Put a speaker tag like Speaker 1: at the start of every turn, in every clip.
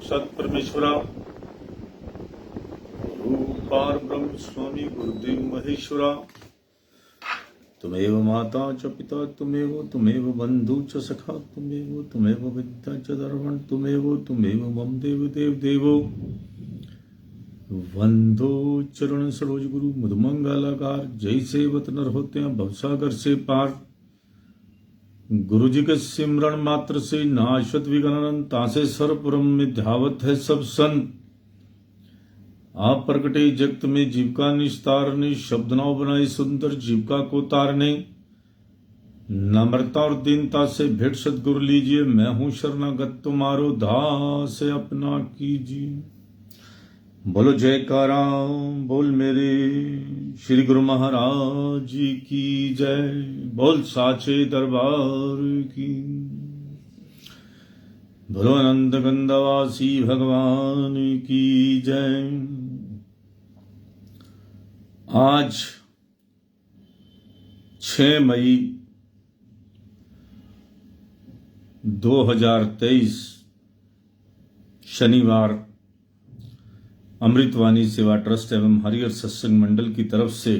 Speaker 1: साक्षात परमेश्वरा रूपार ब्रह्म स्वामी गुरुदेव महेश्वरा। तुमेव माता च पिता तुमेव बंधु च सखा तुमेव विद्या च दर्पण तुमेव मम देव देवो। वंदो चरण सरोज गुरु मधुमंगलाकार। जय सेवत नर होते हैं भवसागर से पार। गुरु जी के सिमरण मात्र से नाशत विगणन तासे सर्वपुरम में ध्यावत है सब संत। आप प्रकटे जगत में जीविका निस्तारने शब्द नाव बनाए सुंदर जीविका को तारने। नम्रता और दीनता से भेंट सदगुरु लीजिए। मैं हूं शरणागत तुम्हारो दास अपना कीजिए। बोलो जयकारा बोल मेरे श्री गुरु महाराज जी की जय। बोल साचे दरबार की। बोलो अनंत गंधवासी भगवान की जय। आज 6 मई 2023 शनिवार अमृतवाणी सेवा ट्रस्ट एवं हरिहर सत्संग मंडल की तरफ से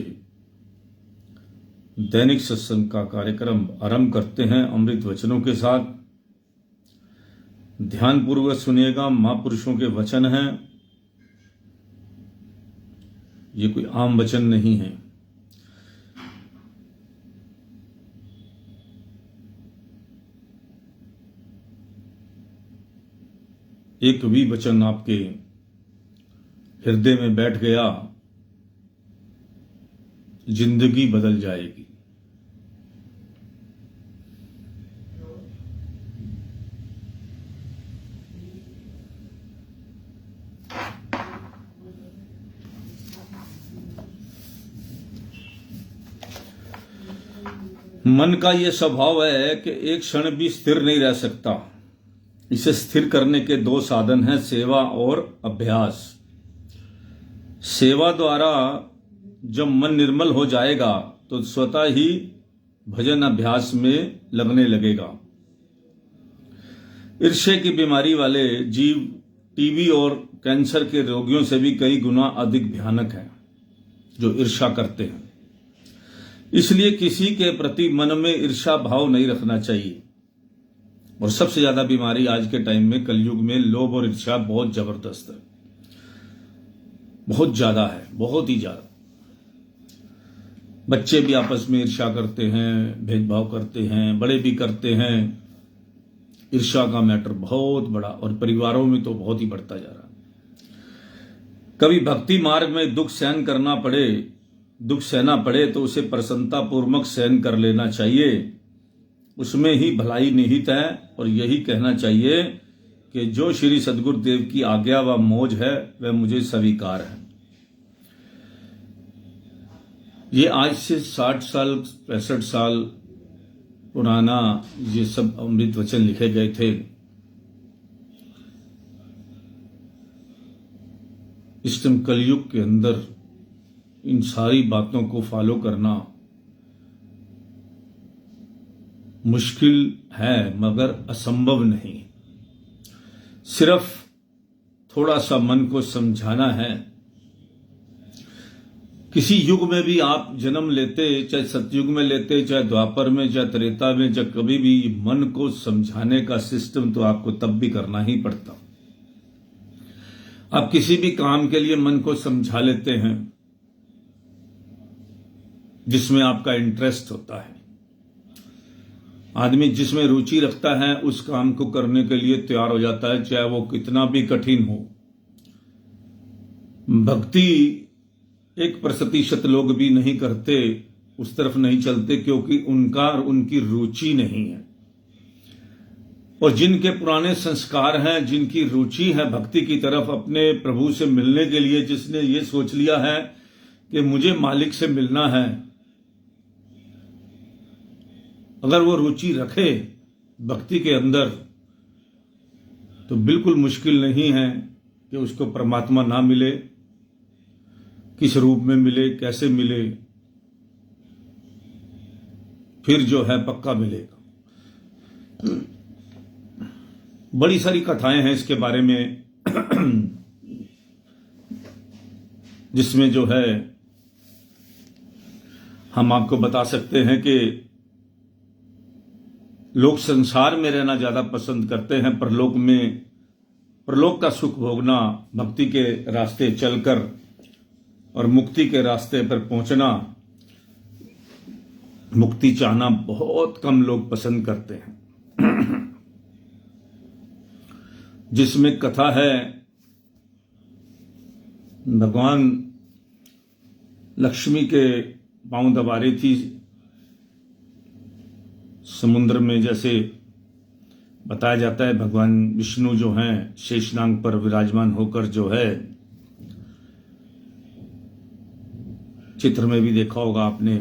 Speaker 1: दैनिक सत्संग का कार्यक्रम आरंभ करते हैं अमृत वचनों के साथ। ध्यान पूर्वक सुनिएगा। महापुरुषों के वचन हैं, ये कोई आम वचन नहीं है। एक भी वचन आपके हृदय में बैठ गया, जिंदगी बदल जाएगी। मन का यह स्वभाव है कि एक क्षण भी स्थिर नहीं रह सकता। इसे स्थिर करने के 2 साधन हैं, सेवा और अभ्यास। सेवा द्वारा जब मन निर्मल हो जाएगा तो स्वतः ही भजन अभ्यास में लगने लगेगा। ईर्ष्या की बीमारी वाले जीव टीबी और कैंसर के रोगियों से भी कई गुना अधिक भयानक हैं, जो ईर्ष्या करते हैं। इसलिए किसी के प्रति मन में ईर्ष्या भाव नहीं रखना चाहिए। और सबसे ज्यादा बीमारी आज के टाइम में कलयुग में लोभ और ईर्ष्या बहुत जबरदस्त है, बहुत ज्यादा है, बहुत ही ज्यादा। बच्चे भी आपस में ईर्ष्या करते हैं, भेदभाव करते हैं, बड़े भी करते हैं। ईर्ष्या का मैटर बहुत बड़ा और परिवारों में तो बहुत ही बढ़ता जा रहा है। कभी भक्ति मार्ग में दुख सहना पड़े तो उसे प्रसन्नता पूर्वक सहन कर लेना चाहिए। उसमें ही भलाई निहित है। और यही कहना चाहिए कि जो श्री सद्गुरुदेव की आज्ञा व मौज है वह मुझे स्वीकार है। ये आज से 60 साल 65 साल पुराना ये सब अमृत वचन लिखे गए थे। इस टाइम कलयुग के अंदर इन सारी बातों को फॉलो करना मुश्किल है, मगर असंभव नहीं। सिर्फ थोड़ा सा मन को समझाना है। किसी युग में भी आप जन्म लेते, चाहे सतयुग में लेते, चाहे द्वापर में, चाहे त्रेता में, चाहे कभी भी, मन को समझाने का सिस्टम तो आपको तब भी करना ही पड़ता। आप किसी भी काम के लिए मन को समझा लेते हैं जिसमें आपका इंटरेस्ट होता है। आदमी जिसमें रुचि रखता है उस काम को करने के लिए तैयार हो जाता है, चाहे वो कितना भी कठिन हो। भक्ति 1% लोग भी नहीं करते, उस तरफ नहीं चलते, क्योंकि उनकी रुचि नहीं है। और जिनके पुराने संस्कार हैं, जिनकी रुचि है भक्ति की तरफ, अपने प्रभु से मिलने के लिए, जिसने ये सोच लिया है कि मुझे मालिक से मिलना है, अगर वो रुचि रखे भक्ति के अंदर तो बिल्कुल मुश्किल नहीं है कि उसको परमात्मा ना मिले। किस रूप में मिले, कैसे मिले, फिर जो है पक्का मिलेगा। बड़ी सारी कथाएं हैं इसके बारे में। जिसमें जो है हम आपको बता सकते हैं कि लोग संसार में रहना ज्यादा पसंद करते हैं, परलोक का सुख भोगना, भक्ति के रास्ते चलकर और मुक्ति के रास्ते पर पहुंचना, मुक्ति चाहना बहुत कम लोग पसंद करते हैं। जिसमें कथा है भगवान लक्ष्मी के पांव दबा रही थी समुद्र में, जैसे बताया जाता है भगवान विष्णु जो हैं शेषनाग पर विराजमान होकर जो है, चित्र में भी देखा होगा आपने,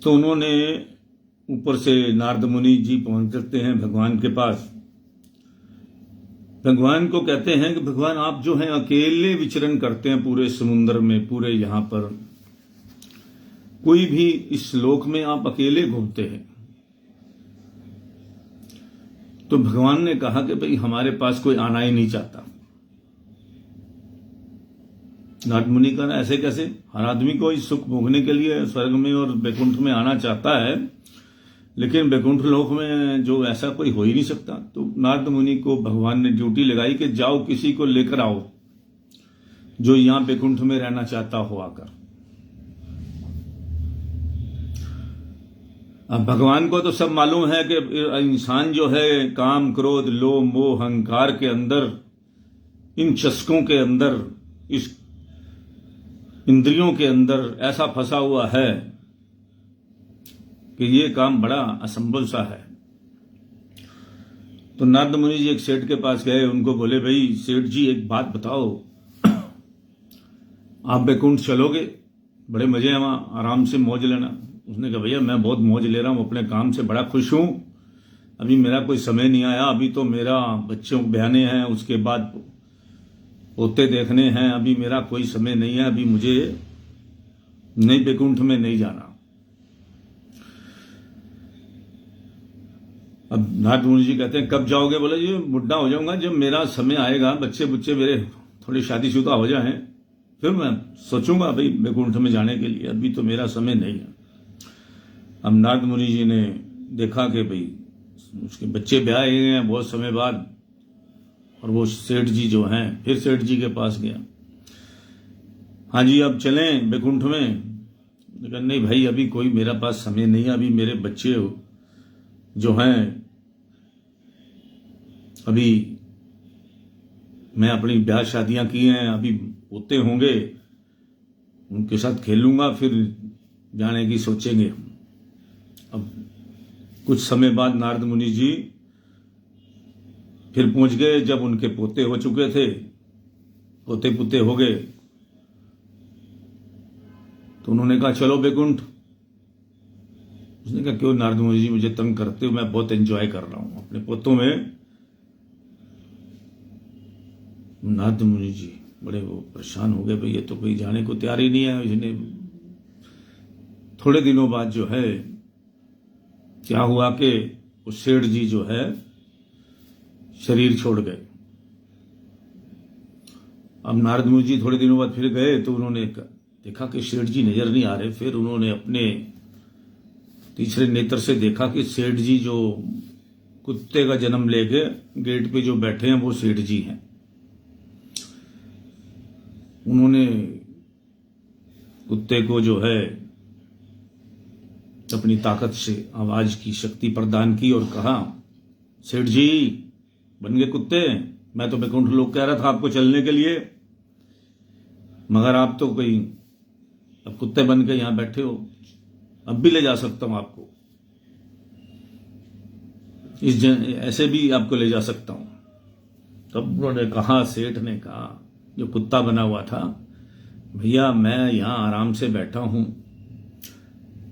Speaker 1: तो उन्होंने ऊपर से नारद मुनि जी पहुंचते हैं भगवान के पास। भगवान को कहते हैं कि भगवान आप जो हैं अकेले विचरण करते हैं पूरे समुद्र में, पूरे यहां पर कोई भी इस लोक में आप अकेले घूमते हैं। तो भगवान ने कहा कि भाई हमारे पास कोई आना ही नहीं चाहता। नारद मुनि का ना ऐसे कैसे, हर आदमी को इस सुख भोगने के लिए स्वर्ग में और बैकुंठ में आना चाहता है, लेकिन बैकुंठ लोक में जो ऐसा कोई हो ही नहीं सकता। तो नारद मुनि को भगवान ने ड्यूटी लगाई कि जाओ किसी को लेकर आओ जो यहां बैकुंठ में रहना चाहता हो आकर। अब भगवान को तो सब मालूम है कि इंसान जो है काम क्रोध लोभ मोह अहंकार के अंदर, इन चस्कों के अंदर, इस इंद्रियों के अंदर ऐसा फंसा हुआ है कि ये काम बड़ा असंभव सा है। तो नारद मुनि जी एक सेठ के पास गए, उनको बोले भाई सेठ जी एक बात बताओ, आप बैकुंठ चलोगे? बड़े मजे हैं वहां, आराम से मौज लेना। उसने कहा भैया मैं बहुत मौज ले रहा हूं, अपने काम से बड़ा खुश हूं, अभी मेरा कोई समय नहीं आया, अभी तो मेरा बच्चों बयाने हैं, उसके बाद पोते देखने हैं, अभी मेरा कोई समय नहीं है, अभी मुझे नहीं बैकुंठ में नहीं जाना। अब नारद मुनि जी कहते हैं कब जाओगे? बोले जी बुढ़ा हो जाऊंगा, जब मेरा समय आएगा, बच्चे बुच्चे मेरे थोड़े शादीशुदा हो जाएं, फिर मैं सोचूंगा भाई बैकुंठ में जाने के लिए, अभी तो मेरा समय नहीं है। अब नारद मुनि जी ने देखा कि भाई उसके बच्चे ब्याह गए हैं बहुत समय बाद, और वो सेठ जी जो हैं, फिर सेठ जी के पास गया, हाँ जी अब चलें बैकुंठ में? नहीं भाई अभी कोई मेरा पास समय नहीं है, अभी मेरे बच्चे जो हैं, अभी मैं अपनी ब्याह शादियां की हैं, अभी पोते होंगे उनके साथ खेलूंगा, फिर जाने की सोचेंगे। अब कुछ समय बाद नारद मुनि जी फिर पहुंच गए, जब उनके पोते हो चुके थे, पोते पुते हो गए, तो उन्होंने कहा चलो बैकुंठ। उसने कहा क्यों नारद मुनि जी मुझे तंग करते हो, मैं बहुत एंजॉय कर रहा हूं अपने पोतों में। नारद मुनि जी बड़े वो परेशान हो गए, भाई ये तो कोई जाने को तैयार ही नहीं है। इसने थोड़े दिनों बाद जो है क्या हुआ कि उस सेठ जी जो है शरीर छोड़ गए। अब नारद मुनि जी थोड़े दिनों बाद फिर गए, तो उन्होंने देखा कि सेठ जी नजर नहीं आ रहे। फिर उन्होंने अपने तीसरे नेत्र से देखा कि सेठ जी जो कुत्ते का जन्म लेके गेट पे जो बैठे हैं वो सेठ जी हैं। उन्होंने कुत्ते को जो है अपनी ताकत से आवाज की शक्ति प्रदान की और कहा सेठ जी बन गए कुत्ते, मैं तो बैकुंठ लोक कह रहा था आपको चलने के लिए, मगर आप तो कोई अब कुत्ते बन के यहां बैठे हो, अब भी ले जा सकता हूं आपको, ऐसे भी आपको ले जा सकता हूं। तब उन्होंने कहा, सेठ ने कहा जो कुत्ता बना हुआ था, भैया मैं यहां आराम से बैठा हूं,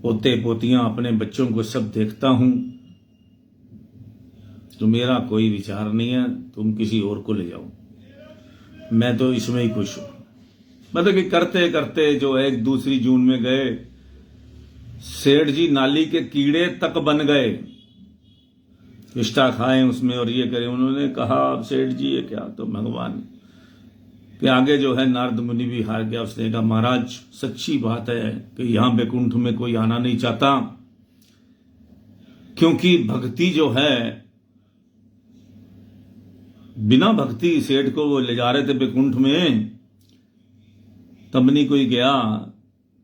Speaker 1: पोते पोतियां अपने बच्चों को सब देखता हूं, तो मेरा कोई विचार नहीं है तुम किसी और को ले जाओ, मैं तो इसमें ही खुश हूं। मतलब कि करते करते जो एक दूसरी जून में गए, सेठ जी नाली के कीड़े तक बन गए। विष्टा खाएं उसमें और ये करें। उन्होंने कहा सेठ जी ये क्या, तो भगवान के आगे जो है नारद मुनि भी हार गया। उसने कहा महाराज सच्ची बात है कि यहां बैकुंठ में कोई आना नहीं चाहता, क्योंकि भक्ति जो है, बिना भक्ति सेठ को वो ले जा रहे थे बैकुंठ में, तब नहीं कोई गया,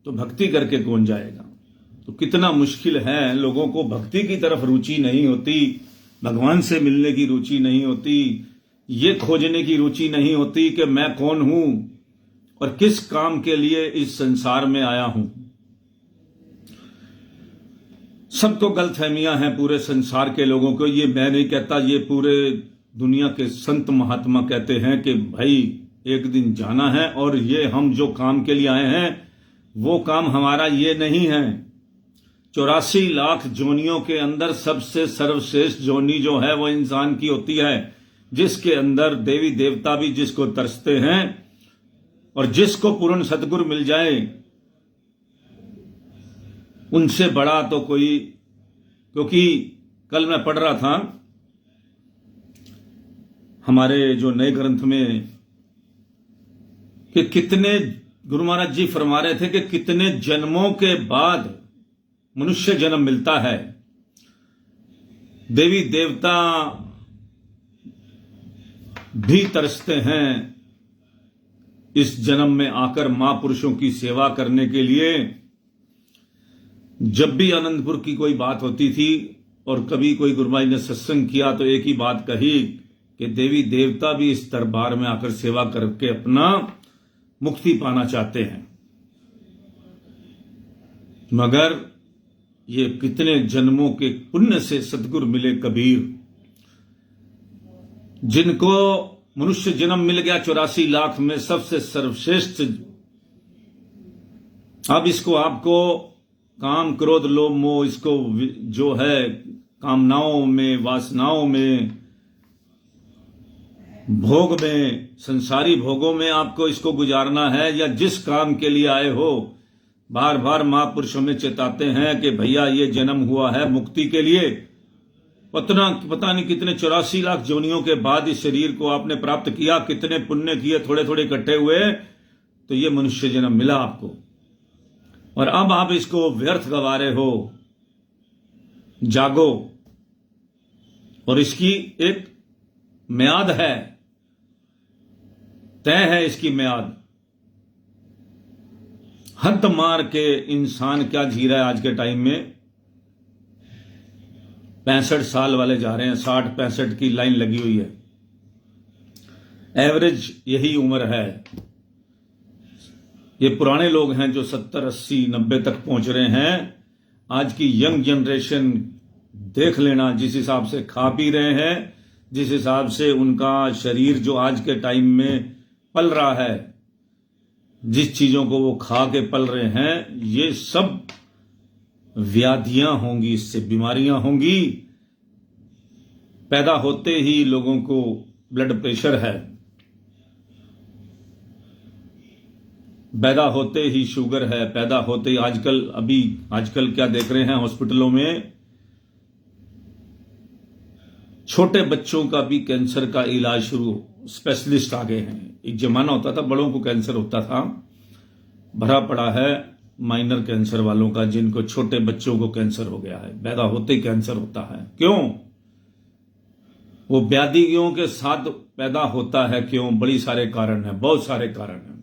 Speaker 1: तो भक्ति करके कौन जाएगा। तो कितना मुश्किल है, लोगों को भक्ति की तरफ रुचि नहीं होती, भगवान से मिलने की रुचि नहीं होती, ये खोजने की रुचि नहीं होती कि मैं कौन हूं और किस काम के लिए इस संसार में आया हूं। सबको गलतफहमियां हैं पूरे संसार के लोगों को। ये मैं नहीं कहता, ये पूरे दुनिया के संत महात्मा कहते हैं कि भाई एक दिन जाना है और ये हम जो काम के लिए आए हैं वो काम हमारा ये नहीं है। 84 लाख जोनियों के अंदर सबसे सर्वश्रेष्ठ जोनी जो है वो इंसान की होती है, जिसके अंदर देवी देवता भी जिसको तरसते हैं और जिसको पूर्ण सतगुरु मिल जाए उनसे बड़ा तो कोई। क्योंकि कल मैं पढ़ रहा था हमारे जो नए ग्रंथ में कि कितने, गुरु महाराज जी फरमा रहे थे कि कितने जन्मों के बाद मनुष्य जन्म मिलता है। देवी देवता भी तरसते हैं इस जन्म में आकर महापुरुषों की सेवा करने के लिए। जब भी आनंदपुर की कोई बात होती थी और कभी कोई गुरुमाई ने सत्संग किया तो एक ही बात कही कि देवी देवता भी इस दरबार में आकर सेवा करके अपना मुक्ति पाना चाहते हैं, मगर ये कितने जन्मों के पुण्य से सतगुरु मिले कबीर, जिनको मनुष्य जन्म मिल गया 84 लाख में सबसे सर्वश्रेष्ठ। अब इसको आपको काम क्रोध लोभ मोह, इसको जो है कामनाओं में, वासनाओं में, भोग में, संसारी भोगों में आपको इसको गुजारना है, या जिस काम के लिए आए हो। बार बार महापुरुषों में चेताते हैं कि भैया ये जन्म हुआ है मुक्ति के लिए। पता नहीं कितने 84 लाख जोनियों के बाद इस शरीर को आपने प्राप्त किया, कितने पुण्य किए, थोड़े थोड़े इकट्ठे हुए तो ये मनुष्य जन्म मिला आपको, और अब आप इसको व्यर्थ गवा रहे हो। जागो, और इसकी एक म्याद है, तय है इसकी म्याद। हद मार के इंसान क्या जी रहा है आज के टाइम में। 65 साल वाले जा रहे हैं, 60-65 की लाइन लगी हुई है, एवरेज यही उम्र है। ये पुराने लोग हैं जो 70, 80, 90 तक पहुंच रहे हैं। आज की यंग जनरेशन देख लेना, जिस हिसाब से खा पी रहे हैं, जिस हिसाब से उनका शरीर जो आज के टाइम में पल रहा है, जिस चीजों को वो खा के पल रहे हैं, ये सब व्याधियां होंगी, इससे बीमारियां होंगी। पैदा होते ही लोगों को ब्लड प्रेशर है, पैदा होते ही शुगर है, पैदा होते ही आजकल क्या देख रहे हैं हॉस्पिटलों में, छोटे बच्चों का भी कैंसर का इलाज शुरू, स्पेशलिस्ट आ गए हैं। एक जमाना होता था बड़ों को कैंसर होता था, भरा पड़ा है माइनर कैंसर वालों का, जिनको छोटे बच्चों को कैंसर हो गया है, पैदा होते ही कैंसर होता है। क्यों? वो व्याधियों के साथ पैदा होता है। क्यों? बड़ी सारे कारण हैं, बहुत सारे कारण हैं।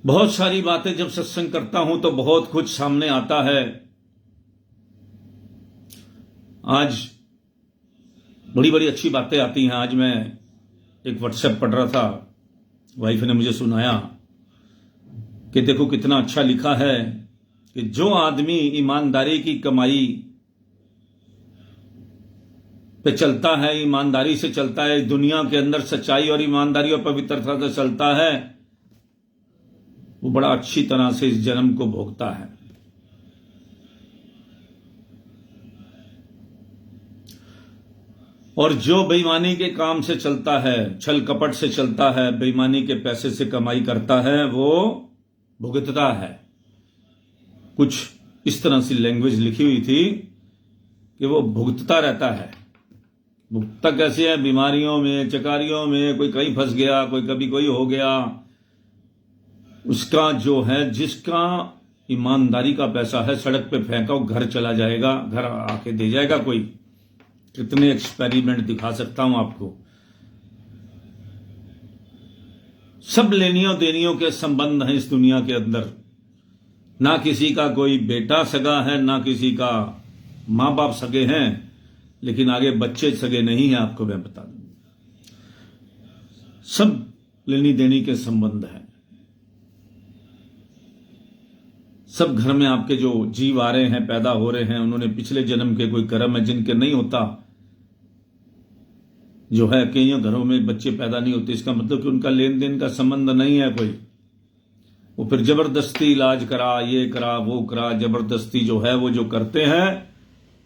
Speaker 1: बहुत सारी बातें जब सत्संग करता हूं तो बहुत कुछ सामने आता है। आज बड़ी बड़ी अच्छी बातें आती हैं। आज मैं एक व्हाट्सएप पढ़ रहा था, वाइफ ने मुझे सुनाया कि देखो कितना अच्छा लिखा है कि जो आदमी ईमानदारी की कमाई पे चलता है, ईमानदारी से चलता है, दुनिया के अंदर सच्चाई और ईमानदारी और पवित्रता से चलता है, वो बड़ा अच्छी तरह से इस जन्म को भोगता है। और जो बेईमानी के काम से चलता है, छल कपट से चलता है, बेईमानी के पैसे से कमाई करता है, वो भुगतता है। कुछ इस तरह से लैंग्वेज लिखी हुई थी कि वो भुगतता रहता है। भुगतता कैसे है? बीमारियों में, चकारियों में, कोई कहीं फंस गया, कोई कभी कोई हो गया। उसका जो है, जिसका ईमानदारी का पैसा है, सड़क पे फेंका, वो घर चला जाएगा, घर आके दे जाएगा कोई। कितने एक्सपेरिमेंट दिखा सकता हूं आपको। सब लेनियों देनियों के संबंध हैं इस दुनिया के अंदर। ना किसी का कोई बेटा सगा है, ना किसी का मां बाप सगे हैं, लेकिन आगे बच्चे सगे नहीं हैं, आपको मैं बता दूं। सब लेनी देनी के संबंध है। सब घर में आपके जो जीव आ रहे हैं, पैदा हो रहे हैं, उन्होंने पिछले जन्म के कोई कर्म है, जिनके नहीं होता जो है। कई घरों में बच्चे पैदा नहीं होते, इसका मतलब कि उनका लेन देन का संबंध नहीं है कोई। वो फिर जबरदस्ती इलाज करा, ये करा, वो करा, जबरदस्ती जो है वो जो करते हैं,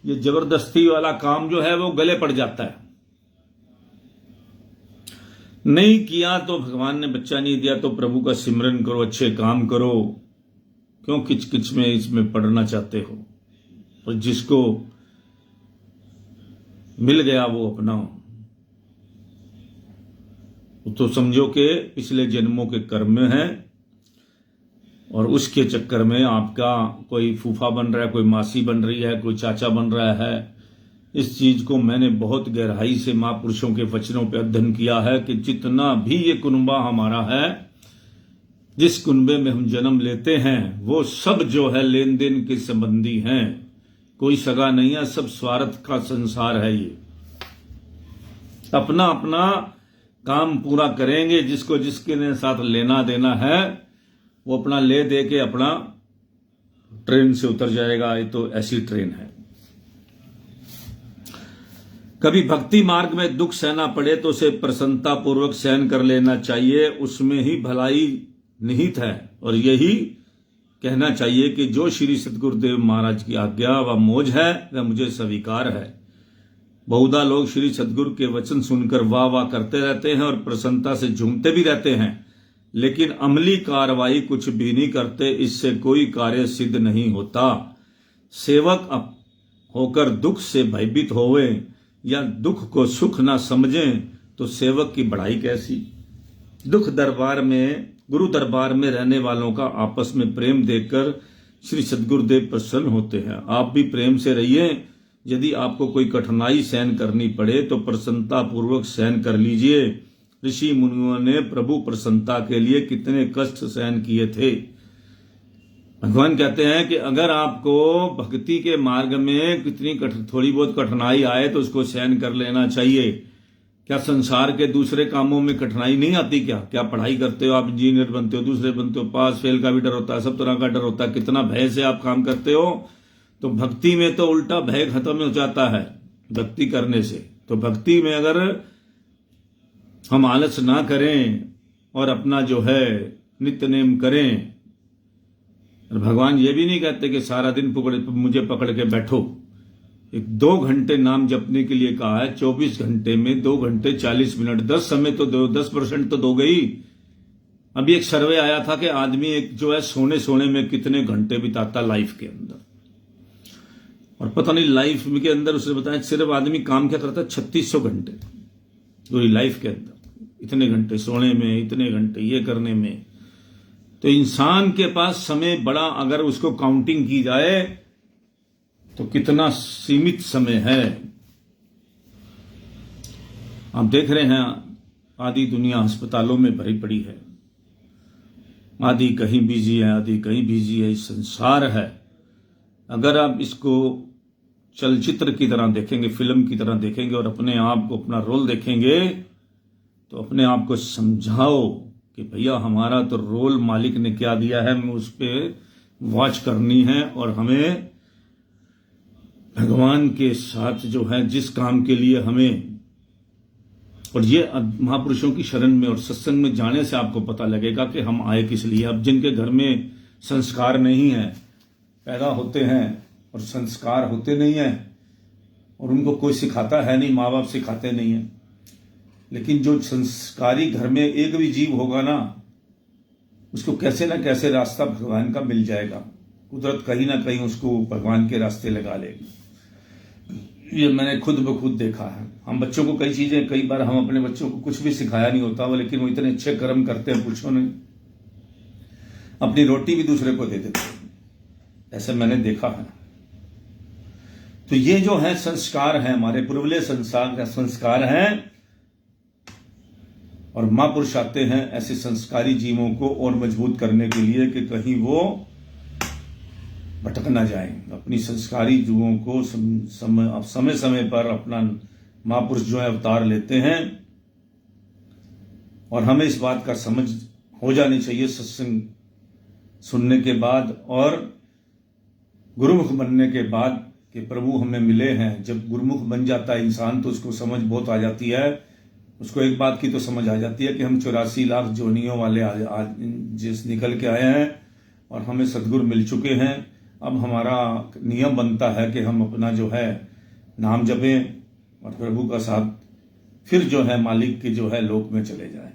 Speaker 1: ये जबरदस्ती वाला काम जो है वो गले पड़ जाता है। नहीं किया तो भगवान ने बच्चा नहीं दिया तो प्रभु का सिमरन करो, अच्छे काम करो। क्यों किचकिच में इसमें पढ़ना चाहते हो? और जिसको मिल गया वो अपनाओ। तो समझो कि पिछले जन्मों के कर्म में है, और उसके चक्कर में आपका कोई फूफा बन रहा है, कोई मासी बन रही है, कोई चाचा बन रहा है। इस चीज को मैंने बहुत गहराई से महापुरुषों के वचनों पर अध्ययन किया है कि जितना भी ये कुनबा हमारा है, जिस कुनबे में हम जन्म लेते हैं, वो सब जो है लेन देन के संबंधी हैं। कोई सगा नहीं है, सब स्वार्थ का संसार है। ये अपना अपना काम पूरा करेंगे। जिसको जिसके साथ लेना देना है वो अपना ले दे के अपना ट्रेन से उतर जाएगा। ये तो ऐसी ट्रेन है। कभी भक्ति मार्ग में दुख सहना पड़े तो उसे प्रसन्नता पूर्वक सहन कर लेना चाहिए, उसमें ही भलाई निहित है। और यही कहना चाहिए कि जो श्री सद्गुरुदेव महाराज की आज्ञा व मौज है वह मुझे स्वीकार है। बहुधा लोग श्री सद्गुरु के वचन सुनकर वाह वाह करते रहते हैं और प्रसन्नता से झूमते भी रहते हैं, लेकिन अमली कार्रवाई कुछ भी नहीं करते। इससे कोई कार्य सिद्ध नहीं होता। सेवक होकर दुख से भयभीत होवे या दुख को सुख ना समझें तो सेवक की बढ़ाई कैसी। दुख दरबार में, गुरु दरबार में रहने वालों का आपस में प्रेम देखकर श्री सद्गुरुदेव प्रसन्न होते हैं। आप भी प्रेम से रहिए। यदि आपको कोई कठिनाई सहन करनी पड़े तो प्रसन्नता पूर्वक सहन कर लीजिए। ऋषि मुनियों ने प्रभु प्रसन्नता के लिए कितने कष्ट सहन किए थे। भगवान कहते हैं कि अगर आपको भक्ति के मार्ग में कितनी थोड़ी बहुत कठिनाई आए तो उसको सहन कर लेना चाहिए। क्या संसार के दूसरे कामों में कठिनाई नहीं आती? क्या पढ़ाई करते हो आप, इंजीनियर बनते हो, दूसरे बनते हो, पास फेल का भी डर होता है, सब तरह का डर होता है। कितना भय से आप काम करते हो। तो भक्ति में तो उल्टा भय खत्म हो जाता है भक्ति करने से। तो भक्ति में अगर हम आलस ना करें और अपना जो है नित्य नेम करें, और भगवान ये भी नहीं कहते कि सारा दिन मुझे पकड़ के बैठो। 2 घंटे नाम जपने के लिए कहा है। 24 घंटे में 2 घंटे 40 मिनट, 10 समय तो दो, 10% तो दो गई। अभी एक सर्वे आया था कि आदमी एक जो है सोने में कितने घंटे बिताता लाइफ के अंदर, और पता नहीं लाइफ के अंदर उसने बताया सिर्फ आदमी काम क्या करता है 3600 घंटे पूरी लाइफ के अंदर। इतने घंटे सोने में, इतने घंटे ये करने में। तो इंसान के पास समय बड़ा, अगर उसको काउंटिंग की जाए तो कितना सीमित समय है। आप देख रहे हैं आधी दुनिया अस्पतालों में भरी पड़ी है। आधी कहीं बिजी है, आधी कहीं बिजी है। संसार है। अगर आप इसको चलचित्र की तरह देखेंगे, फिल्म की तरह देखेंगे और अपने आप को, अपना रोल देखेंगे, तो अपने आप को समझाओ कि भैया हमारा तो रोल मालिक ने क्या दिया है, हमें उस पर वॉच करनी है। और हमें भगवान के साथ जो है जिस काम के लिए हमें, और ये महापुरुषों की शरण में और सत्संग में जाने से आपको पता लगेगा कि हम आए किस लिए। अब जिनके घर में संस्कार नहीं है, पैदा होते हैं और संस्कार होते नहीं है, और उनको कोई सिखाता है नहीं, माँ बाप सिखाते नहीं है। लेकिन जो संस्कारी घर में एक भी जीव होगा ना, उसको कैसे ना कैसे रास्ता भगवान का मिल जाएगा। कुदरत कहीं ना कहीं उसको भगवान के रास्ते लगा लेगी। ये मैंने खुद ब खुद देखा है। हम बच्चों को कई चीजें, कई बार हम अपने बच्चों को कुछ भी सिखाया नहीं होता, लेकिन वो इतने अच्छे कर्म करते हैं, पूछो नहीं। अपनी रोटी भी दूसरे को दे देते हैं, ऐसे मैंने देखा है। तो ये जो है संस्कार है, हमारे पूर्वले संस्कार हैं, और महापुरुष आते हैं ऐसे संस्कारी जीवों को और मजबूत करने के लिए कि कहीं वो भटक ना जाए। अपनी संस्कारी जीवों को समय समय पर अपना महापुरुष जो है अवतार लेते हैं, और हमें इस बात का समझ हो जानी चाहिए सत्संग सुनने के बाद और गुरुमुख बनने के बाद कि प्रभु हमें मिले हैं। जब गुरुमुख बन जाता है इंसान तो उसको समझ बहुत आ जाती है। उसको एक बात की तो समझ आ जाती है कि हम 84 लाख जोनियों वाले जिस निकल के आए हैं और हमें सदगुरु मिल चुके हैं। अब हमारा नियम बनता है कि हम अपना जो है नाम जपें और प्रभु का साथ फिर जो है मालिक के जो है लोक में चले जाएं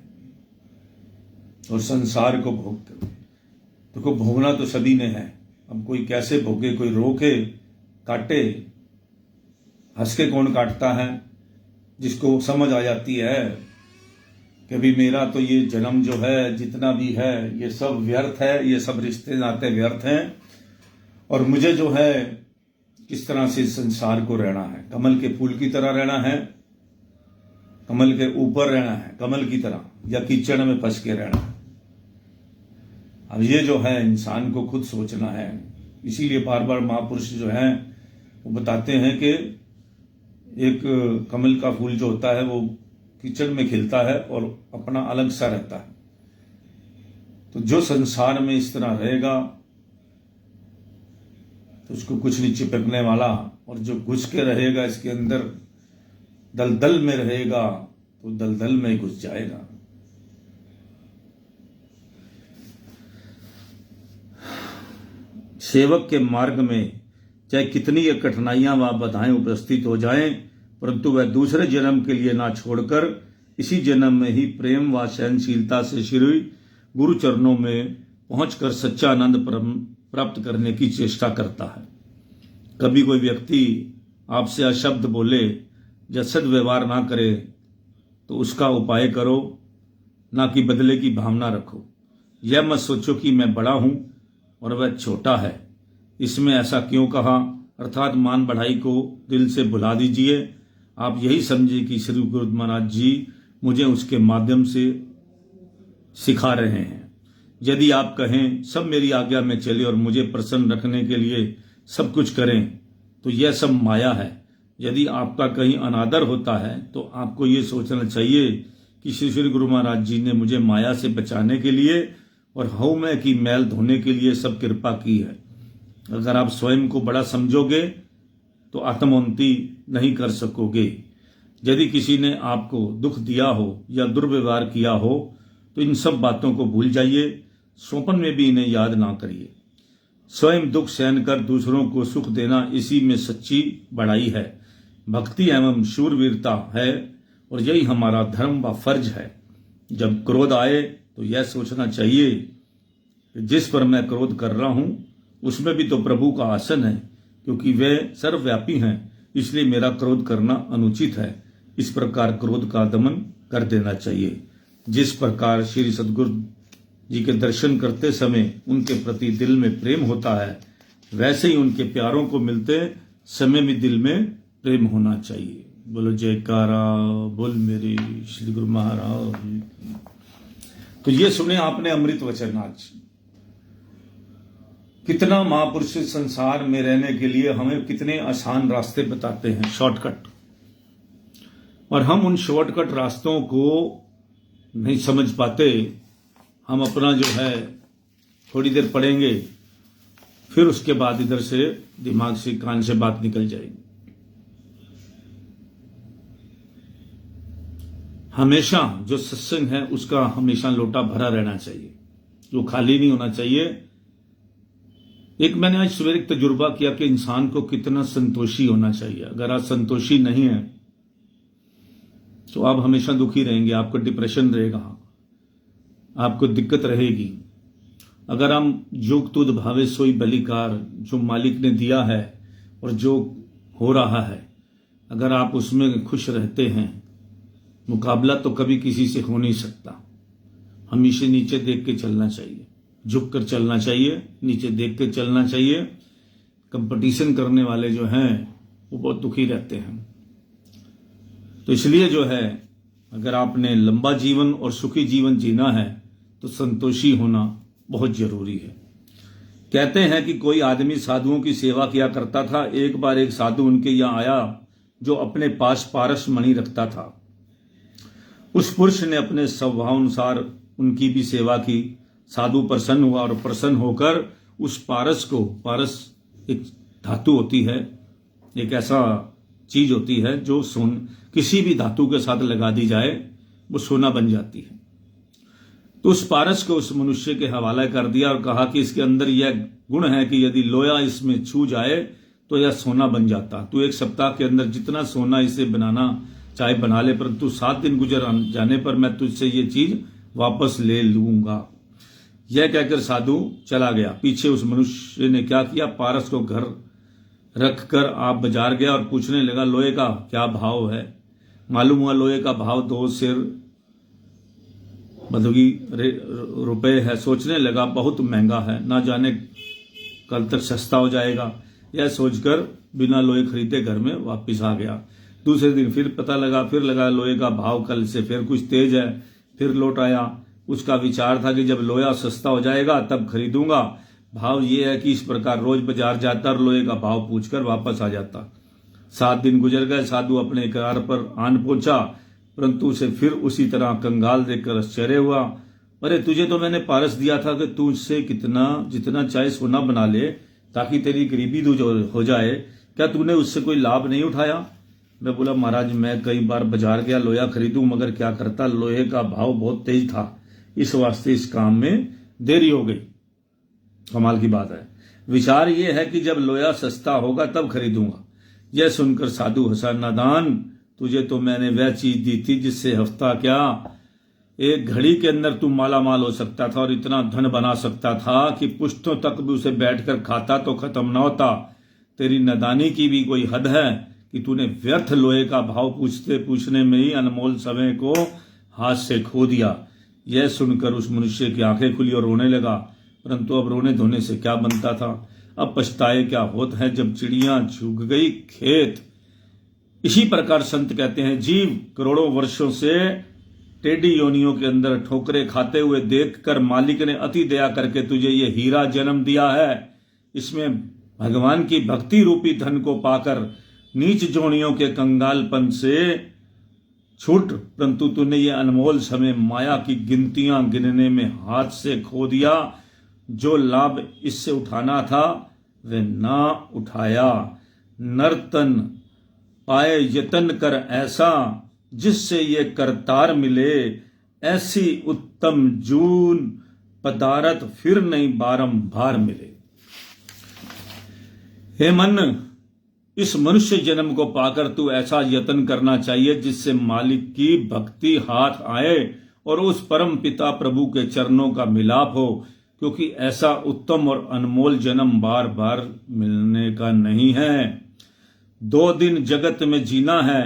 Speaker 1: और संसार को भोगते। देखो भोगना तो सभी ने है, अब कोई कैसे भोगे, कोई रोके काटे, हंस के कौन काटता है। जिसको समझ आ जाती है कि भी मेरा तो ये जन्म जो है जितना भी है ये सब व्यर्थ है, ये सब रिश्ते नाते व्यर्थ हैं, और मुझे जो है किस तरह से संसार को रहना है, कमल के फूल की तरह रहना है, कमल के ऊपर रहना है कमल की तरह, या कीचड़ में फंस के रहना है। अब ये जो है इंसान को खुद सोचना है। इसीलिए बार बार महापुरुष जो हैं वो बताते हैं कि एक कमल का फूल जो होता है वो कीचड़ में खिलता है और अपना अलग सा रहता है। तो जो संसार में इस तरह रहेगा तो उसको कुछ नहीं चिपकने वाला, और जो घुस के रहेगा इसके अंदर दलदल में रहेगा तो दलदल में घुस जाएगा। सेवक के मार्ग में चाहे कितनी कठिनाइयां व बाधाएं उपस्थित हो जाएं, परंतु वह दूसरे जन्म के लिए ना छोड़कर इसी जन्म में ही प्रेम व सहनशीलता से श्री गुरु चरणों में पहुंचकर सच्चा आनंद प्राप्त करने की चेष्टा करता है। कभी कोई व्यक्ति आपसे अशब्द बोले या सद्व्यवहार ना करे तो उसका उपाय करो, ना कि बदले की भावना रखो। यह मत सोचो कि मैं बड़ा हूं और वह छोटा है, इसमें ऐसा क्यों कहा, अर्थात मान बढ़ाई को दिल से भुला दीजिए। आप यही समझिए कि श्री गुरु महाराज जी मुझे उसके माध्यम से सिखा रहे हैं। यदि आप कहें सब मेरी आज्ञा में चले और मुझे प्रसन्न रखने के लिए सब कुछ करें तो यह सब माया है। यदि आपका कहीं अनादर होता है तो आपको ये सोचना चाहिए कि श्री गुरु महाराज जी ने मुझे माया से बचाने के लिए और हऊ में की मैल धोने के लिए सब कृपा की है। अगर आप स्वयं को बड़ा समझोगे तो आत्मोन्नति नहीं कर सकोगे। यदि किसी ने आपको दुख दिया हो या दुर्व्यवहार किया हो तो इन सब बातों को भूल जाइए, स्वप्न में भी इन्हें याद ना करिए। स्वयं दुख सहन कर दूसरों को सुख देना इसी में सच्ची बड़ाई है, भक्ति एवं शूरवीरता है, और यही हमारा धर्म व फर्ज है। जब क्रोध आए तो यह सोचना चाहिए कि जिस पर मैं क्रोध कर रहा हूं उसमें भी तो प्रभु का आसन है, क्योंकि वे सर्वव्यापी हैं, इसलिए मेरा क्रोध करना अनुचित है। इस प्रकार क्रोध का दमन कर देना चाहिए। जिस प्रकार श्री सद्गुरु जी के दर्शन करते समय उनके प्रति दिल में प्रेम होता है, वैसे ही उनके प्यारों को मिलते समय में दिल में प्रेम होना चाहिए। बोलो जयकारा बोल मेरे श्री गुरु महाराज। तो ये सुने आपने अमृत वचन। आज कितना महापुरुष संसार में रहने के लिए हमें कितने आसान रास्ते बताते हैं, शॉर्टकट, और हम उन शॉर्टकट रास्तों को नहीं समझ पाते। हम अपना जो है थोड़ी देर पढ़ेंगे, फिर उसके बाद इधर से दिमाग से कान से बात निकल जाएगी। हमेशा जो सत्संग है उसका हमेशा लोटा भरा रहना चाहिए, जो खाली नहीं होना चाहिए। एक मैंने आज सवेरे एक तजुर्बा किया कि इंसान को कितना संतोषी होना चाहिए। अगर आप संतोषी नहीं है तो आप हमेशा दुखी रहेंगे, आपको डिप्रेशन रहेगा, आपको दिक्कत रहेगी। अगर हम जोग तुद भावे सोई बलिकार, जो मालिक ने दिया है और जो हो रहा है, अगर आप उसमें खुश रहते हैं, मुकाबला तो कभी किसी से हो नहीं सकता। हमेशा नीचे देख के चलना चाहिए, झुक कर चलना चाहिए, नीचे देख के चलना चाहिए। कंपटीशन करने वाले जो हैं वो बहुत दुखी रहते हैं। तो इसलिए जो है, अगर आपने लंबा जीवन और सुखी जीवन जीना है तो संतोषी होना बहुत जरूरी है। कहते हैं कि कोई आदमी साधुओं की सेवा किया करता था। एक बार एक साधु उनके यहाँ आया जो अपने पास पारस मणि रखता था। उस पुरुष ने अपने स्वभाव अनुसार उनकी भी सेवा की। साधु प्रसन्न हुआ और प्रसन्न होकर उस पारस को, पारस एक धातु होती है, एक ऐसा चीज होती है जो किसी भी धातु के साथ लगा दी जाए वो सोना बन जाती है। तो उस पारस को उस मनुष्य के हवाले कर दिया और कहा कि इसके अंदर यह गुण है कि यदि लोया इसमें छू जाए तो यह सोना बन जाता। तू एक सप्ताह के अंदर जितना सोना इसे बनाना चाहे बना ले, परंतु 7 दिन गुजर जाने पर मैं तुझसे ये चीज वापस ले लूंगा। यह कहकर साधु चला गया। पीछे उस मनुष्य ने क्या किया, पारस को घर रखकर आप बाजार गया और पूछने लगा लोहे का क्या भाव है। मालूम हुआ लोहे का भाव 2 सिर बदगी रुपए है। सोचने लगा बहुत महंगा है, ना जाने कल तक सस्ता हो जाएगा। यह सोचकर बिना लोहे खरीदे घर में वापस आ गया। दूसरे दिन फिर पता लगा, फिर लगा लोहे का भाव कल से फिर कुछ तेज है। फिर लौट आया। उसका विचार था कि जब लोहा सस्ता हो जाएगा तब खरीदूंगा। भाव ये है कि इस प्रकार रोज बाजार जाता और लोहे का भाव पूछकर वापस आ जाता। 7 दिन गुजर गए। साधु अपने करार पर आन पहुंचा, परंतु उसे फिर उसी तरह कंगाल देखकर आश्चर्य हुआ। अरे तुझे तो मैंने पारस दिया था कि तू उससे जितना चाहे सोना बना ले ताकि तेरी गरीबी दूर हो जाए, क्या तूने उससे कोई लाभ नहीं उठाया। मैं बोला महाराज मैं कई बार बाजार गया लोहा खरीदूं, मगर क्या करता लोहे का भाव बहुत तेज था, इस वास्ते इस काम में देरी हो गई। कमाल की बात है। विचार यह है कि जब लोहा सस्ता होगा तब खरीदूंगा। यह सुनकर साधु हंसा, नादान तुझे तो मैंने वह चीज दी थी जिससे हफ्ता क्या 1 घड़ी के अंदर तू माला माल हो सकता था और इतना धन बना सकता था कि पुश्तों तक भी उसे बैठकर खाता तो खत्म ना होता। तेरी नादानी की भी कोई हद है कि तूने व्यर्थ लोहे का भाव पूछने में ही अनमोल समय को हाथ से खो दिया। यह सुनकर उस मनुष्य की आंखें खुली और रोने लगा, परंतु अब रोने धोने से क्या बनता था। अब पछताए क्या होत है जब चिड़ियां झुक गई खेत। इसी प्रकार संत कहते हैं जीव करोड़ों वर्षों से टेढ़ी योनियों के अंदर ठोकरे खाते हुए देखकर मालिक ने अति दया करके तुझे ये हीरा जन्म दिया है। इसमें भगवान की भक्ति रूपी धन को पाकर नीच जोनियों के कंगालपन से छूट, परंतु तूने ये अनमोल समय माया की गिनतियां गिनने में हाथ से खो दिया। जो लाभ इससे उठाना था वह ना उठाया। नर्तन पाए यतन कर ऐसा जिससे ये करतार मिले। ऐसी उत्तम जून पदारथ फिर नहीं बारंबार मिले। हे मन, इस मनुष्य जन्म को पाकर तू ऐसा यत्न करना चाहिए जिससे मालिक की भक्ति हाथ आए और उस परम पिता प्रभु के चरणों का मिलाप हो, क्योंकि ऐसा उत्तम और अनमोल जन्म बार बार मिलने का नहीं है। 2 दिन जगत में जीना है,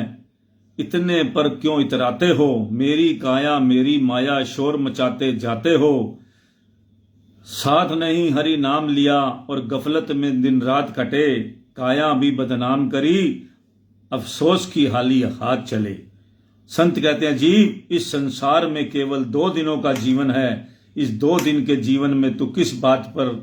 Speaker 1: इतने पर क्यों इतराते हो। मेरी काया मेरी माया शोर मचाते जाते हो। साथ नहीं हरि नाम लिया और गफलत में दिन रात कटे। काया भी बदनाम करी, अफसोस की हाली हाथ चले। संत कहते हैं जीव इस संसार में केवल 2 दिनों का जीवन है। इस 2 दिन के जीवन में तू किस बात पर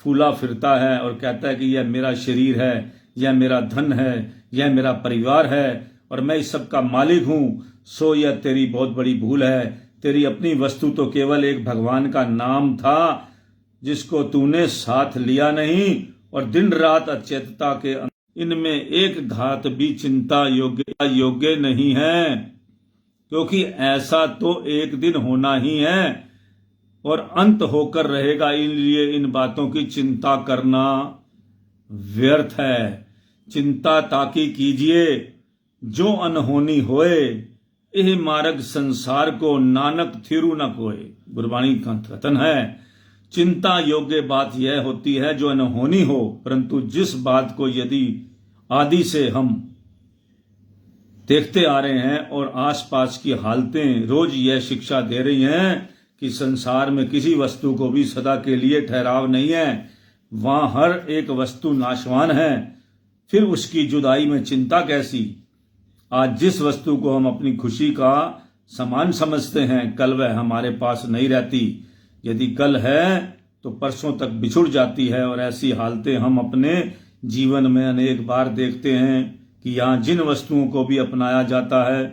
Speaker 1: फूला फिरता है और कहता है कि यह मेरा शरीर है, यह मेरा धन है, यह मेरा परिवार है और मैं इस सब का मालिक हूं। सो यह तेरी बहुत बड़ी भूल है। तेरी अपनी वस्तु तो केवल एक भगवान का नाम था जिसको तूने साथ लिया नहीं, और दिन रात अचेतता के इनमें एक घात भी चिंता योग्य नहीं है, क्योंकि ऐसा तो एक दिन होना ही है और अंत होकर रहेगा। इसलिए इन बातों की चिंता करना व्यर्थ है। चिंता ताकि कीजिए जो अनहोनी होए। यह मार्ग संसार को नानक थिरु न कोय। गुरबाणी का कथन है। चिंता योग्य बात यह होती है जो अनहोनी हो, परंतु जिस बात को यदि आदि से हम देखते आ रहे हैं और आसपास की हालतें रोज यह शिक्षा दे रही हैं कि संसार में किसी वस्तु को भी सदा के लिए ठहराव नहीं है, वहां हर एक वस्तु नाशवान है, फिर उसकी जुदाई में चिंता कैसी। आज जिस वस्तु को हम अपनी खुशी का सामान समझते हैं, कल वह हमारे पास नहीं रहती। यदि कल है तो परसों तक बिछुड़ जाती है, और ऐसी हालतें हम अपने जीवन में अनेक बार देखते हैं कि यहाँ जिन वस्तुओं को भी अपनाया जाता है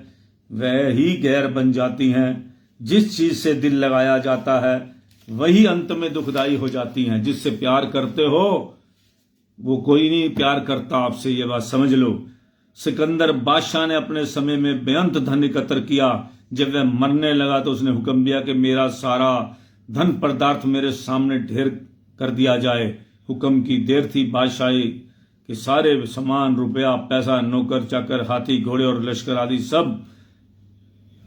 Speaker 1: वह ही गैर बन जाती हैं। जिस चीज से दिल लगाया जाता है वही अंत में दुखदाई हो जाती हैं। जिससे प्यार करते हो वो कोई नहीं प्यार करता आपसे, ये बात समझ लो। सिकंदर बादशाह ने अपने समय में बेअंत धन एकत्र किया। जब वह मरने लगा तो उसने हुक्म दिया कि मेरा सारा धन पदार्थ मेरे सामने ढेर कर दिया जाए। हुक्म की देर थी। बादशाही के सारे सामान, रुपया, पैसा, नौकर चाकर, हाथी, घोड़े और लश्कर आदि सब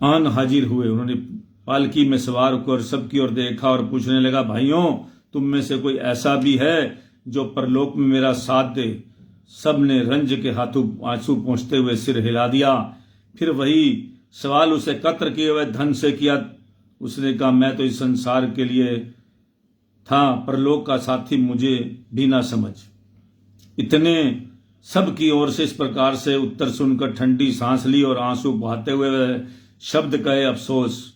Speaker 1: आन हाजिर हुए। उन्होंने पालकी में सवार होकर सबकी ओर देखा और पूछने लगा, भाइयों तुम में से कोई ऐसा भी है जो परलोक में मेरा साथ दे। सब ने रंज के हाथों आंसू पोंछते हुए सिर हिला दिया। फिर वही सवाल उसे एकत्र किए हुए धन से किया। उसने कहा, मैं तो इस संसार के लिए था, परलोक का साथी मुझे भी ना समझ। इतने सब की ओर से इस प्रकार से उत्तर सुनकर ठंडी सांस ली और आंसू बहाते हुए शब्द कहे, अफसोस,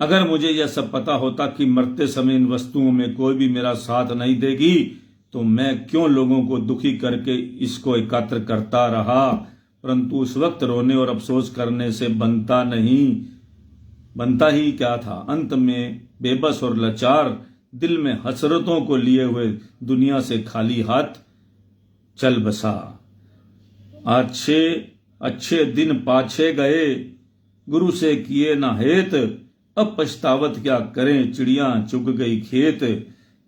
Speaker 1: अगर मुझे यह सब पता होता कि मरते समय इन वस्तुओं में कोई भी मेरा साथ नहीं देगी तो मैं क्यों लोगों को दुखी करके इसको एकत्र करता रहा। परंतु उस वक्त रोने और अफसोस करने से बनता ही क्या था। अंत में बेबस और लाचार दिल में हसरतों को लिए हुए दुनिया से खाली हाथ चल बसा। अच्छे दिन पाछे गए, गुरु से किए ना हेत, अब पछतावत क्या करें, चिड़िया चुग गई खेत।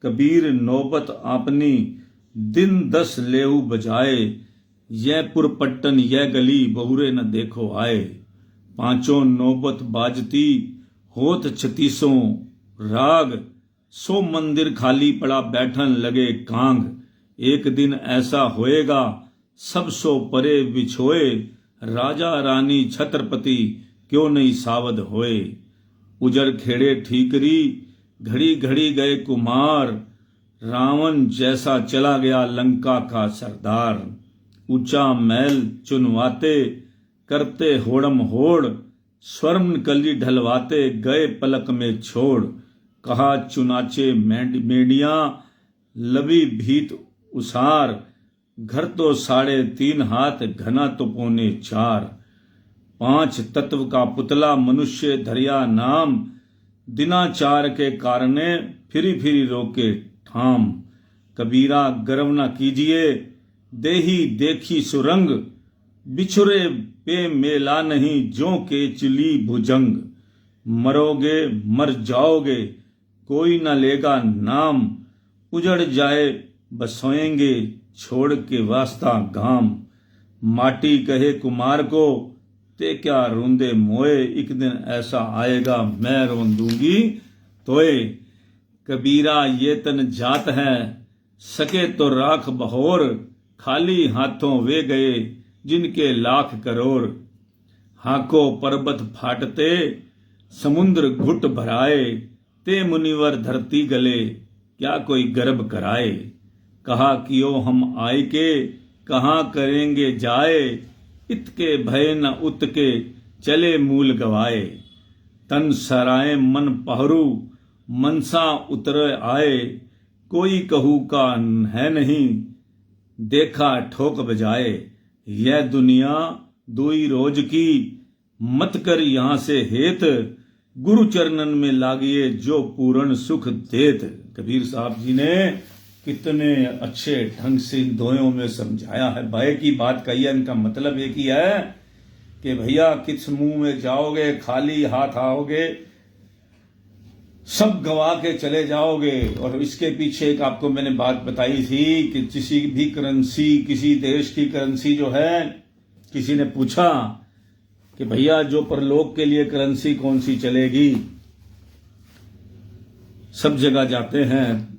Speaker 1: कबीर नौबत आपनी दिन 10 लेहू बजाए, यह पुरपट्टन यह गली बहुरे न देखो आए। पांचों नौबत बाजती होत 36 राग, 100 मंदिर खाली पड़ा बैठन लगे कांग। एक दिन ऐसा होएगा सब सो परे बिछोए, राजा रानी छत्रपति क्यों नहीं सावध होए। उजड़ खेड़े ठीकरी घड़ी घड़ी गए कुमार, रावण जैसा चला गया लंका का सरदार। ऊंचा महल चुनवाते करते होड़म होड़, स्वर्ण कली ढलवाते गए पलक में छोड़। कहा चुनाचे मेडियां लबी भीत उसार, घर तो 3.5 हाथ घना तो 4.25। 5 तत्व का पुतला मनुष्य धरिया नाम, दिनाचार के कारणे फिरी रोके ठाम। कबीरा गर्व न कीजिए देही देखी सुरंग, बिछुरे पे मेला नहीं जो के चली भुजंग। मरोगे मर जाओगे कोई न लेगा नाम, उजड़ जाए बसोएंगे छोड़ के वास्ता गाम। माटी कहे कुमार को ते क्या रोंदे मोए, एक दिन ऐसा आएगा मैं रोन दूंगी तोए। कबीरा ये तन जात है सके तो राख बहोर, खाली हाथों वे गए जिनके लाख करोड़। हाको पर्वत फाटते समुद्र घुट भराए, ते मुनिवर धरती गले क्या कोई गर्भ कराए। कहा कियो हम आय के कहाँ करेंगे जाए, इतके भय न उतके चले मूल गवाए। तन सराय मन पहरू मनसा उतर आए, कोई कहू का है नहीं देखा ठोक बजाए। यह दुनिया दुई रोज की मत कर यहाँ से हेत, गुरु चरणन में लागिए जो पूर्ण सुख देत। कबीर साहब जी ने कितने अच्छे ढंग से इन दोयों में समझाया है। भय की बात कही है, इनका मतलब एक ही है कि भैया किस मुंह में जाओगे, खाली हाथ आओगे, सब गवा के चले जाओगे। और इसके पीछे एक आपको मैंने बात बताई थी कि किसी भी करेंसी, किसी देश की करेंसी जो है, किसी ने पूछा कि भैया जो परलोक के लिए करेंसी कौन सी चलेगी। सब जगह जाते हैं,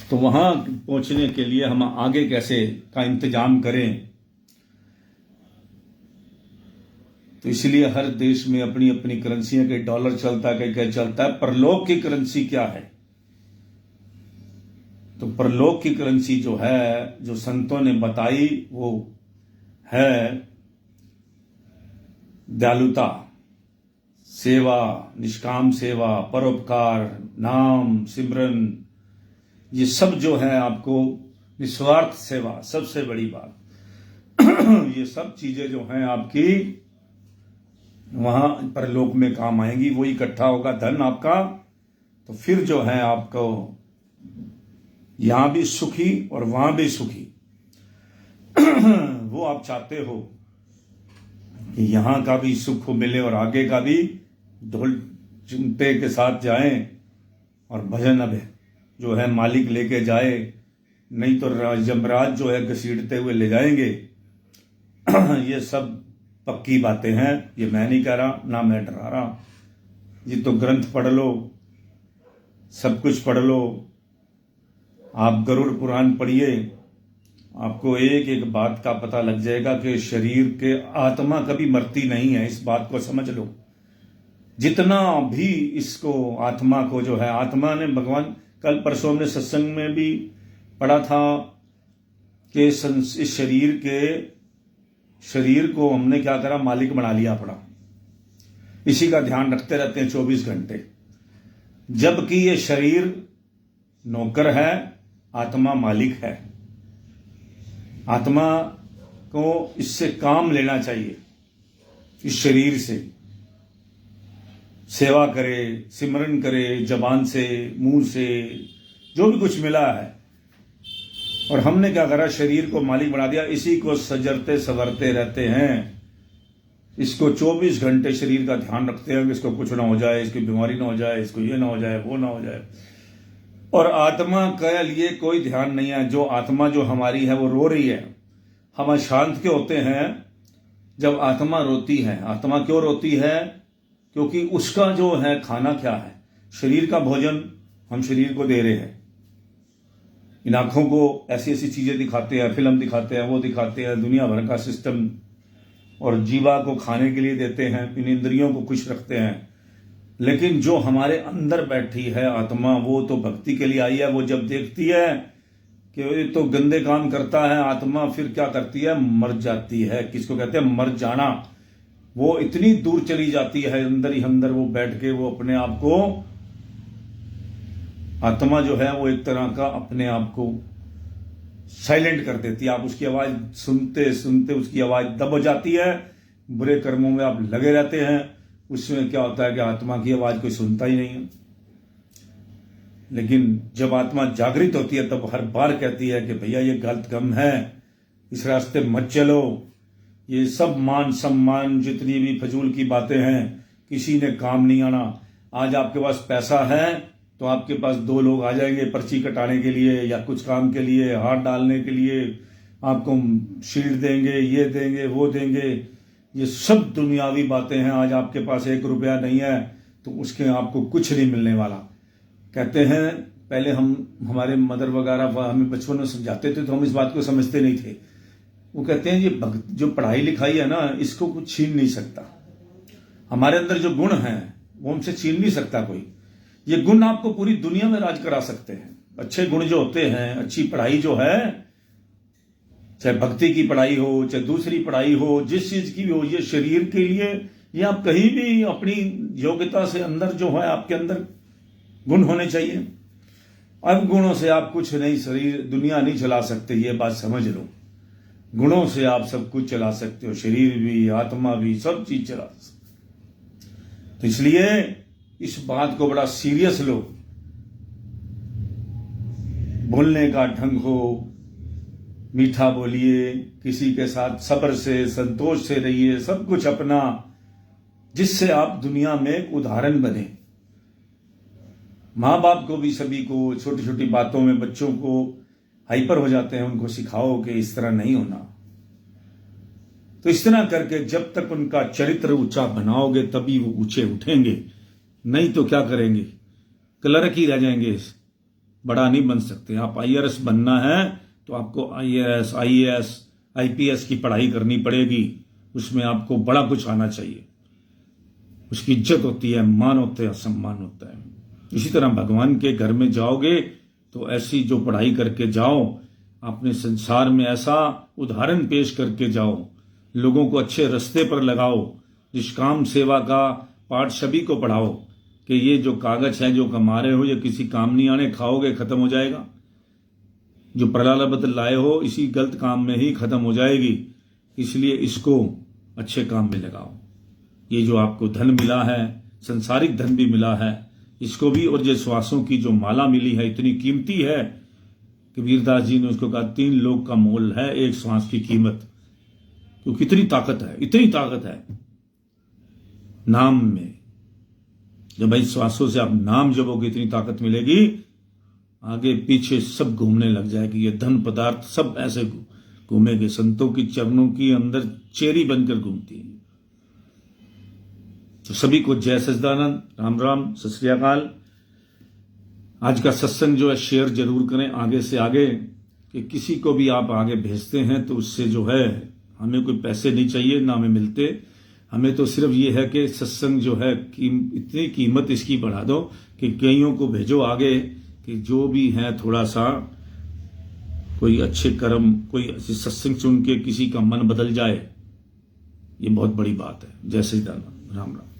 Speaker 1: तो वहां पहुंचने के लिए हम आगे कैसे का इंतजाम करें। तो इसलिए हर देश में अपनी अपनी करेंसियां, कहीं डॉलर चलता है, कहीं क्या चलता है। परलोक की करेंसी क्या है? तो परलोक की करेंसी जो है, जो संतों ने बताई, वो है दयालुता, सेवा, निष्काम सेवा, परोपकार, नाम सिमरन, ये सब जो है आपको निस्वार्थ सेवा, सबसे बड़ी बात ये सब चीजें जो हैं आपकी वहां परलोक में काम आएंगी। वो इकट्ठा होगा धन आपका, तो फिर जो है आपको यहां भी सुखी और वहां भी सुखी वो आप चाहते हो कि यहां का भी सुख मिले और आगे का भी ढोल चिमटे के साथ जाएं और भजन अब जो है मालिक लेके जाए, नहीं तो यमराज जो है घसीटते हुए ले जाएंगे। ये सब पक्की बातें हैं, ये मैं नहीं कह रहा, ना मैं डरा रहा। ये तो ग्रंथ पढ़ लो, सब कुछ पढ़ लो। आप गरुड़ पुराण पढ़िए, आपको एक एक बात का पता लग जाएगा कि शरीर के आत्मा कभी मरती नहीं है। इस बात को समझ लो। जितना भी इसको आत्मा को जो है, आत्मा ने भगवान कल परसों हमने सत्संग में भी पढ़ा था कि इस शरीर को हमने क्या करा, मालिक बना लिया अपना। इसी का ध्यान रखते रहते हैं 24 घंटे, जबकि ये शरीर नौकर है, आत्मा मालिक है। आत्मा को इससे काम लेना चाहिए, इस शरीर से सेवा करे, सिमरन करे, जबान से, मुंह से, जो भी कुछ मिला है। और हमने क्या करा, शरीर को मालिक बना दिया। इसी को सजरते संवरते रहते हैं, इसको 24 घंटे शरीर का ध्यान रखते हैं कि इसको कुछ ना हो जाए, इसकी बीमारी ना हो जाए, इसको ये ना हो जाए, वो ना हो जाए। और आत्मा का लिए कोई ध्यान नहीं है। जो आत्मा जो हमारी है वो रो रही है। हम अशांत क्यों होते हैं जब आत्मा रोती है? आत्मा क्यों रोती है? क्योंकि उसका जो है खाना क्या है, शरीर का भोजन हम शरीर को दे रहे हैं। इन आंखों को ऐसी ऐसी चीजें दिखाते हैं, फिल्म दिखाते हैं, वो दिखाते हैं, दुनिया भर का सिस्टम, और जीवा को खाने के लिए देते हैं, इन इंद्रियों को खुश रखते हैं। लेकिन जो हमारे अंदर बैठी है आत्मा, वो तो भक्ति के लिए आई है। वो जब देखती है कि ये तो गंदे काम करता है आत्मा, फिर क्या करती है, मर जाती है। किसको कहते हैं मर जाना? वो इतनी दूर चली जाती है, अंदर ही अंदर वो बैठ के वो अपने आप को, आत्मा जो है वो एक तरह का अपने आप को साइलेंट कर देती है। आप उसकी आवाज सुनते सुनते उसकी आवाज दब हो जाती है। बुरे कर्मों में आप लगे रहते हैं। उसमें क्या होता है कि आत्मा की आवाज कोई सुनता ही नहीं है। लेकिन जब आत्मा जागृत होती है तब हर बार कहती है कि भैया ये गलत काम है, इस रास्ते मत चलो। ये सब मान सम्मान जितनी भी फजूल की बातें हैं, किसी ने काम नहीं आना। आज आपके पास पैसा है तो आपके पास 2 लोग आ जाएंगे पर्ची कटाने के लिए या कुछ काम के लिए, हाथ डालने के लिए, आपको शील्ड देंगे, ये देंगे, वो देंगे। ये सब दुनियावी बातें हैं। आज आपके पास 1 रुपया नहीं है तो उसके आपको कुछ नहीं मिलने वाला। कहते हैं पहले हमारे मदर वगैरह हमें बचपन में समझाते थे तो हम इस बात को समझते नहीं थे। वो कहते हैं ये जो पढ़ाई लिखाई है ना, इसको कुछ छीन नहीं सकता। हमारे अंदर जो गुण हैं वो हमसे छीन नहीं सकता कोई। ये गुण आपको पूरी दुनिया में राज करा सकते हैं। अच्छे गुण जो होते हैं, अच्छी पढ़ाई जो है, चाहे भक्ति की पढ़ाई हो, चाहे दूसरी पढ़ाई हो, जिस चीज की भी हो, ये शरीर के लिए, ये आप कहीं भी अपनी योग्यता से अंदर जो है आपके अंदर गुण होने चाहिए। अब गुणों से आप कुछ नहीं, शरीर दुनिया नहीं चला सकते, ये बात समझ लो। गुणों से आप सब कुछ चला सकते हो, शरीर भी, आत्मा भी, सब चीज चला सकते। तो इसलिए इस बात को बड़ा सीरियस लो। बोलने का ढंग हो, मीठा बोलिए, किसी के साथ सब्र से, संतोष से रहिए, सब कुछ अपना, जिससे आप दुनिया में एक उदाहरण बने। माँ बाप को भी, सभी को, छोटी छोटी बातों में बच्चों को हाइपर हो जाते हैं, उनको सिखाओ कि इस तरह नहीं होना। तो इस तरह करके जब तक उनका चरित्र ऊंचा बनाओगे तभी वो ऊंचे उठेंगे। नहीं तो क्या करेंगे, क्लर्क ही रह जाएंगे, बड़ा नहीं बन सकते। आप IRS बनना है तो आपको IAS, IAS, IPS की पढ़ाई करनी पड़ेगी। उसमें आपको बड़ा कुछ आना चाहिए, उसकी इज्जत होती है, मान होते हैं, सम्मान होता है। इसी तरह भगवान के घर में जाओगे तो ऐसी जो पढ़ाई करके जाओ, अपने संसार में ऐसा उदाहरण पेश करके जाओ, लोगों को अच्छे रास्ते पर लगाओ, निष्काम सेवा का पाठ सभी को पढ़ाओ कि ये जो कागज है जो कमा रहे हो ये किसी काम नहीं आने, खाओगे खत्म हो जाएगा। जो प्रलालबद्ध लाए हो इसी गलत काम में ही खत्म हो जाएगी, इसलिए इसको अच्छे काम में लगाओ। ये जो आपको धन मिला है, संसारिक धन भी मिला है, इसको भी, और जो श्वासों की जो माला मिली है इतनी कीमती है, कबीरदास जी ने उसको कहा 3 लोक का मोल है एक श्वास की कीमत। तो कितनी ताकत है, इतनी ताकत है नाम में। जब भाई श्वासों से आप नाम जपोगे इतनी ताकत मिलेगी, आगे पीछे सब घूमने लग जाएगी। ये धन पदार्थ सब ऐसे घूमेंगे, संतों की चरणों की अंदर चेरी बनकर घूमती है। तो सभी को जय सच्चिदानंद, राम राम, सत श्री अकाल। आज का सत्संग जो है शेयर जरूर करें आगे से आगे, कि किसी को भी आप आगे भेजते हैं तो उससे जो है हमें कोई पैसे नहीं चाहिए, ना हमें मिलते। हमें तो सिर्फ ये है कि सत्संग जो है इतनी कीमत इसकी बढ़ा दो कि कईयों को भेजो आगे, कि जो भी है थोड़ा सा कोई अच्छे कर्म, कोई सत्संग सुन के किसी का मन बदल जाए। ये बहुत बड़ी बात है। जय सच्चिदानंद, राम राम।